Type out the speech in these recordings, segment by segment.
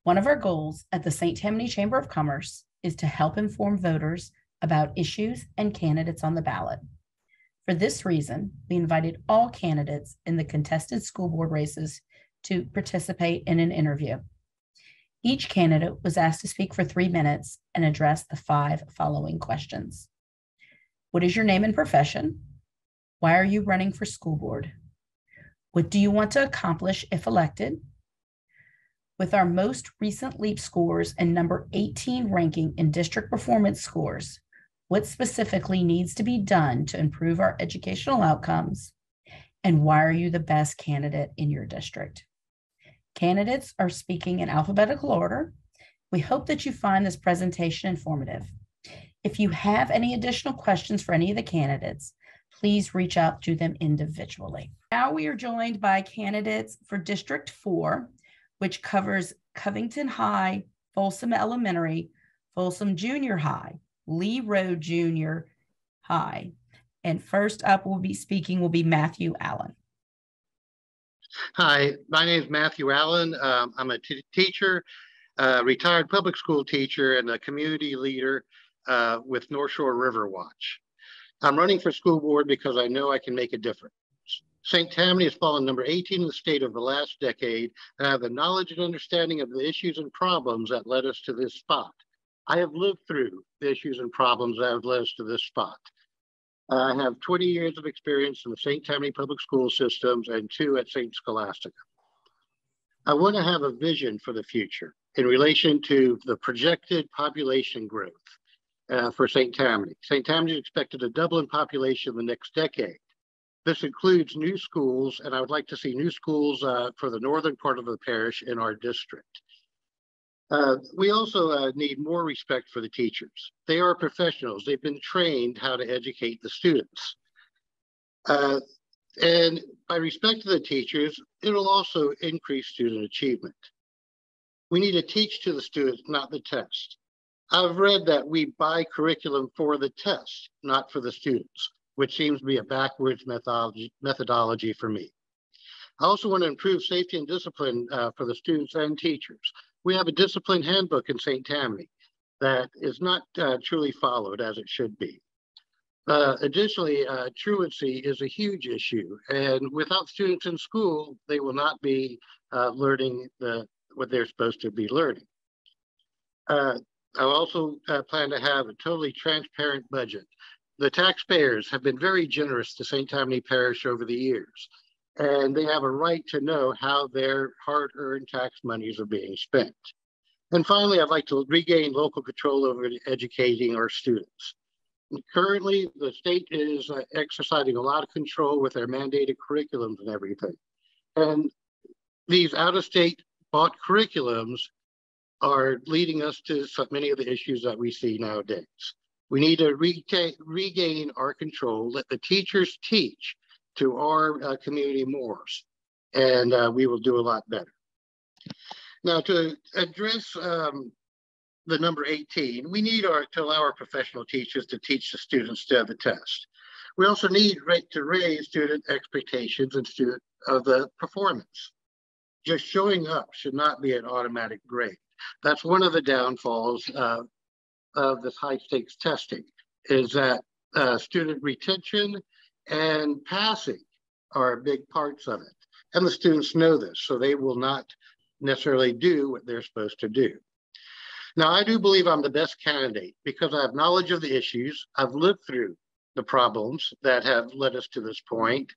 One of our goals at the St. Tammany Chamber of Commerce is to help inform voters about issues and candidates on the ballot. For this reason, we invited all candidates in the contested school board races to participate in an interview. Each candidate was asked to speak for 3 minutes and address the 5 following questions. What is your name and profession? Why are you running for school board? What do you want to accomplish if elected? With our most recent LEAP scores and number 18 ranking in district performance scores, what specifically needs to be done to improve our educational outcomes? And why are you the best candidate in your district? Candidates are speaking in alphabetical order. We hope that you find this presentation informative. If you have any additional questions for any of the candidates, please reach out to them individually. Now we are joined by candidates for District 4, which covers Covington High, Folsom Elementary, Folsom Junior High, Lee Road Junior High. And first up will be Matthew Allen. Hi, my name is Matthew Allen. I'm a teacher, retired public school teacher, and a community leader with North Shore River Watch. I'm running for school board because I know I can make a difference. St. Tammany has fallen number 18 in the state over the last decade, and I have the knowledge and understanding of the issues and problems that led us to this spot. I have lived through the issues and problems that have led us to this spot. I have 20 years of experience in the St. Tammany public school systems and 2 at St. Scholastica. I want to have a vision for the future in relation to the projected population growth for St. Tammany. St. Tammany is expected to double in population in the next decade. This includes new schools, and I would like to see new schools for the northern part of the parish in our district. We also need more respect for the teachers. They are professionals. They've been trained how to educate the students. And by respect to the teachers, it'll also increase student achievement. We need to teach to the students, not the test. I've read that we buy curriculum for the test, not for the students, which seems to be a backwards methodology for me. I also want to improve safety and discipline for the students and teachers. We have a discipline handbook in St. Tammany that is not truly followed as it should be. Additionally, truancy is a huge issue, and without students in school, they will not be learning what they're supposed to be learning. I also plan to have a totally transparent budget. The taxpayers have been very generous to St. Tammany Parish over the years, and they have a right to know how their hard-earned tax monies are being spent. And finally, I'd like to regain local control over educating our students. Currently, the state is exercising a lot of control with their mandated curriculums and everything. And these out-of-state bought curriculums are leading us to so many of the issues that we see nowadays. We need to regain our control, let the teachers teach to our community mores, and we will do a lot better. Now, to address the number 18, we need to allow our professional teachers to teach the students to the test. We also need to raise student expectations and of the performance. Just showing up should not be an automatic grade. That's one of the downfalls of this high stakes testing, is that student retention and passing are big parts of it. And the students know this, so they will not necessarily do what they're supposed to do. Now, I do believe I'm the best candidate because I have knowledge of the issues. I've lived through the problems that have led us to this point.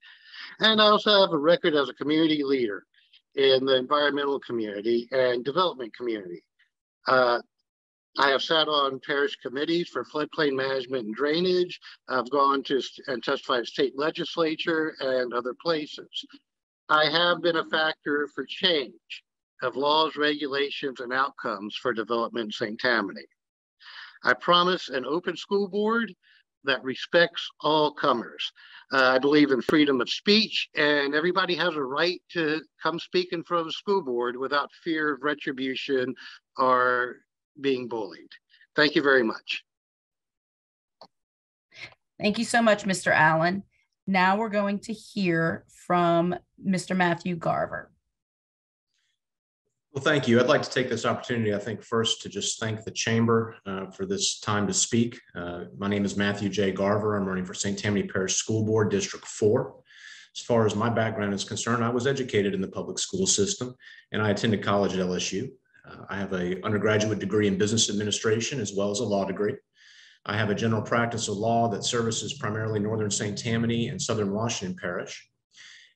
And I also have a record as a community leader in the environmental community and development community. I have sat on parish committees for floodplain management and drainage. I've gone to and testified state legislature and other places. I have been a factor for change of laws, regulations, and outcomes for development in St. Tammany. I promise an open school board that respects all comers. I believe in freedom of speech, and everybody has a right to come speak in front of the school board without fear of retribution or being bullied. Thank you very much. Thank you so much, Mr. Allen. Now we're going to hear from Mr. Matthew Garver. Well, thank you. I'd like to take this opportunity, I think, first to just thank the Chamber for this time to speak. My name is Matthew J Garver. I'm running for St. Tammany Parish School Board, District 4. As far as my background is concerned, I was educated in the public school system, and I attended college at LSU. I have an undergraduate degree in business administration as well as a law degree. I have a general practice of law that services primarily Northern St. Tammany and Southern Washington Parish.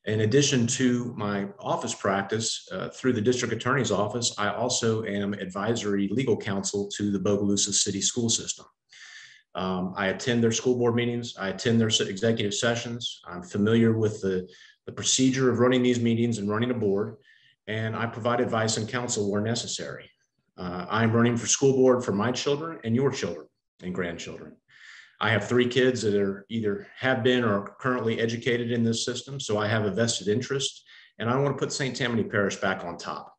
In addition to my office practice through the district attorney's office, I also am advisory legal counsel to the Bogalusa City School System. I attend their school board meetings. I attend their executive sessions. I'm familiar with the procedure of running these meetings and running a board, and I provide advice and counsel where necessary. I'm running for school board for my children and your children and grandchildren. I have 3 kids that are either have been or are currently educated in this system, so I have a vested interest, and I want to put St. Tammany Parish back on top.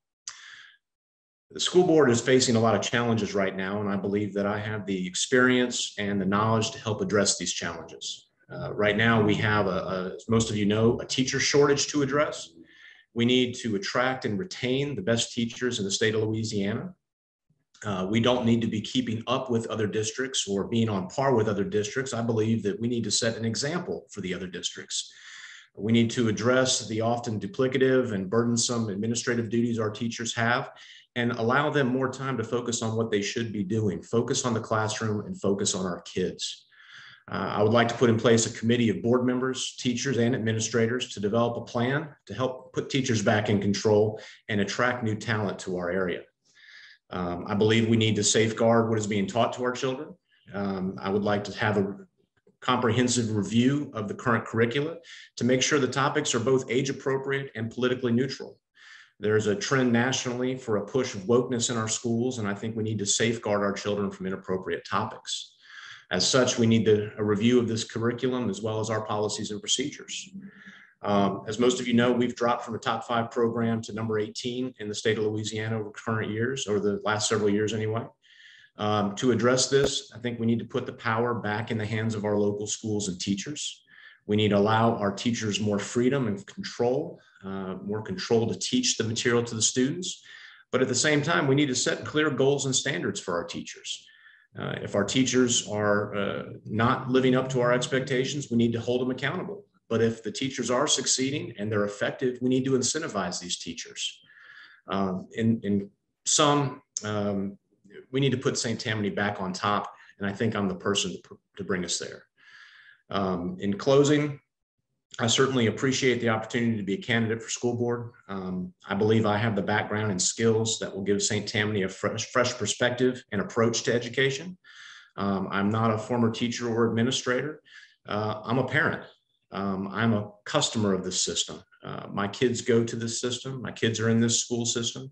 The school board is facing a lot of challenges right now, and I believe that I have the experience and the knowledge to help address these challenges. Right now, we have, as most of you know, a teacher shortage to address. We need to attract and retain the best teachers in the state of Louisiana. We don't need to be keeping up with other districts or being on par with other districts. I believe that we need to set an example for the other districts. We need to address the often duplicative and burdensome administrative duties our teachers have and allow them more time to focus on what they should be doing, focus on the classroom and focus on our kids. I would like to put in place a committee of board members, teachers, and administrators to develop a plan to help put teachers back in control and attract new talent to our area. I believe we need to safeguard what is being taught to our children. I would like to have a comprehensive review of the current curricula to make sure the topics are both age appropriate and politically neutral. There's a trend nationally for a push of wokeness in our schools, and I think we need to safeguard our children from inappropriate topics. As such, we need a review of this curriculum as well as our policies and procedures. As most of you know, we've dropped from a top 5 program to number 18 in the state of Louisiana over current years, or the last several years anyway. To address this, I think we need to put the power back in the hands of our local schools and teachers. We need to allow our teachers more freedom and control, more control to teach the material to the students. But at the same time, we need to set clear goals and standards for our teachers. If our teachers are not living up to our expectations, we need to hold them accountable. But if the teachers are succeeding and they're effective, we need to incentivize these teachers. In sum, we need to put St. Tammany back on top, and I think I'm the person to bring us there. In closing, I certainly appreciate the opportunity to be a candidate for school board. I believe I have the background and skills that will give St. Tammany a fresh perspective and approach to education. I'm not a former teacher or administrator. I'm a parent. I'm a customer of this system. My kids go to this system. My kids are in this school system,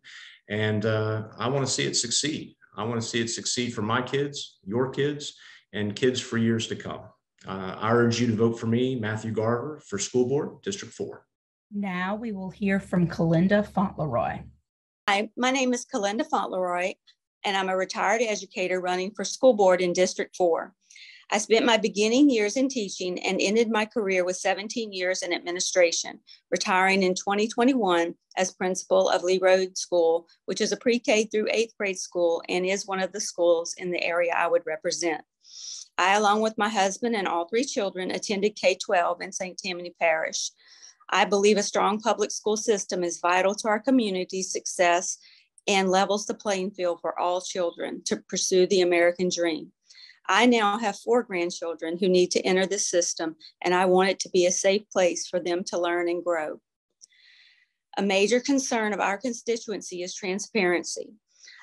and I want to see it succeed. I want to see it succeed for my kids, your kids, and kids for years to come. I urge you to vote for me, Matthew Garver, for School Board, District 4. Now we will hear from Kalinda Fauntleroy. Hi, my name is Kalinda Fauntleroy, and I'm a retired educator running for School Board in District 4. I spent my beginning years in teaching and ended my career with 17 years in administration, retiring in 2021 as principal of Lee Road School, which is a pre-K through 8th grade school and is one of the schools in the area I would represent. I, along with my husband and all 3 children, attended K-12 in St. Tammany Parish. I believe a strong public school system is vital to our community's success and levels the playing field for all children to pursue the American dream. I now have 4 grandchildren who need to enter this system, and I want it to be a safe place for them to learn and grow. A major concern of our constituency is transparency.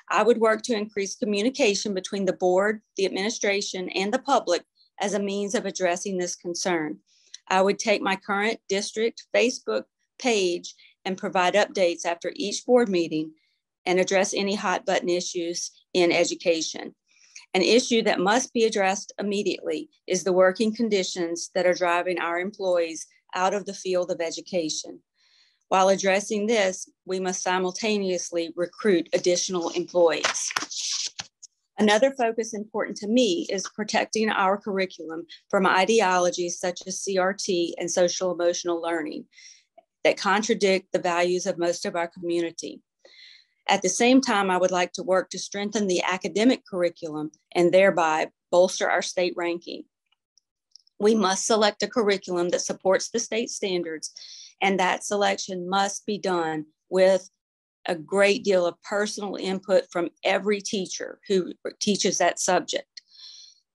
I would work to increase communication between the board, the administration, and the public as a means of addressing this concern. I would take my current district Facebook page and provide updates after each board meeting and address any hot button issues in education. An issue that must be addressed immediately is the working conditions that are driving our employees out of the field of education. While addressing this, we must simultaneously recruit additional employees. Another focus important to me is protecting our curriculum from ideologies such as CRT and social emotional learning that contradict the values of most of our community. At the same time, I would like to work to strengthen the academic curriculum and thereby bolster our state ranking. We must select a curriculum that supports the state standards, and that selection must be done with a great deal of personal input from every teacher who teaches that subject.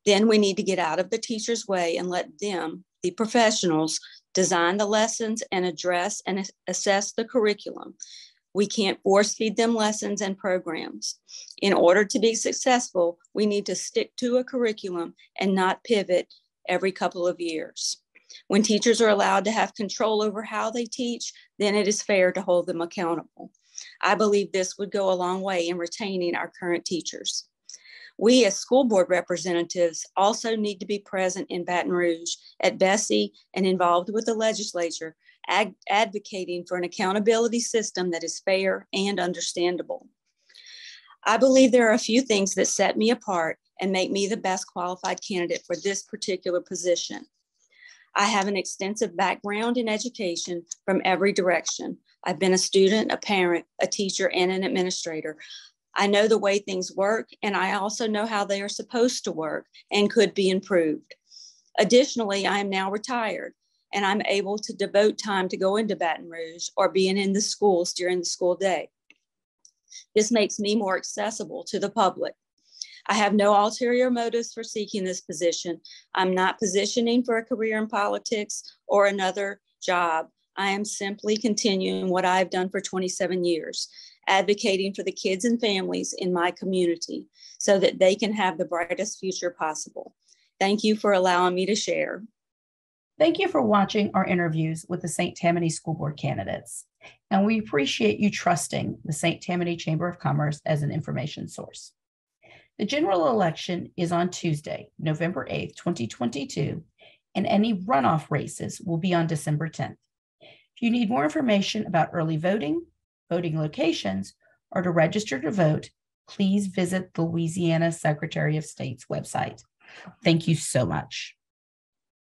Then we need to get out of the teacher's way and let them, the professionals, design the lessons and address and assess the curriculum. We can't force feed them lessons and programs. In order to be successful, we need to stick to a curriculum and not pivot every couple of years. When teachers are allowed to have control over how they teach, then it is fair to hold them accountable. I believe this would go a long way in retaining our current teachers. We as school board representatives also need to be present in Baton Rouge, at Bessie, and involved with the legislature, advocating for an accountability system that is fair and understandable. I believe there are a few things that set me apart and make me the best qualified candidate for this particular position. I have an extensive background in education from every direction. I've been a student, a parent, a teacher, and an administrator. I know the way things work, and I also know how they are supposed to work and could be improved. Additionally, I am now retired, and I'm able to devote time to go into Baton Rouge or being in the schools during the school day. This makes me more accessible to the public. I have no ulterior motives for seeking this position. I'm not positioning for a career in politics or another job. I am simply continuing what I've done for 27 years, advocating for the kids and families in my community so that they can have the brightest future possible. Thank you for allowing me to share. Thank you for watching our interviews with the St. Tammany School Board candidates, and we appreciate you trusting the St. Tammany Chamber of Commerce as an information source. The general election is on Tuesday, November 8th, 2022, and any runoff races will be on December 10th. If you need more information about early voting, voting locations, or to register to vote, please visit the Louisiana Secretary of State's website. Thank you so much.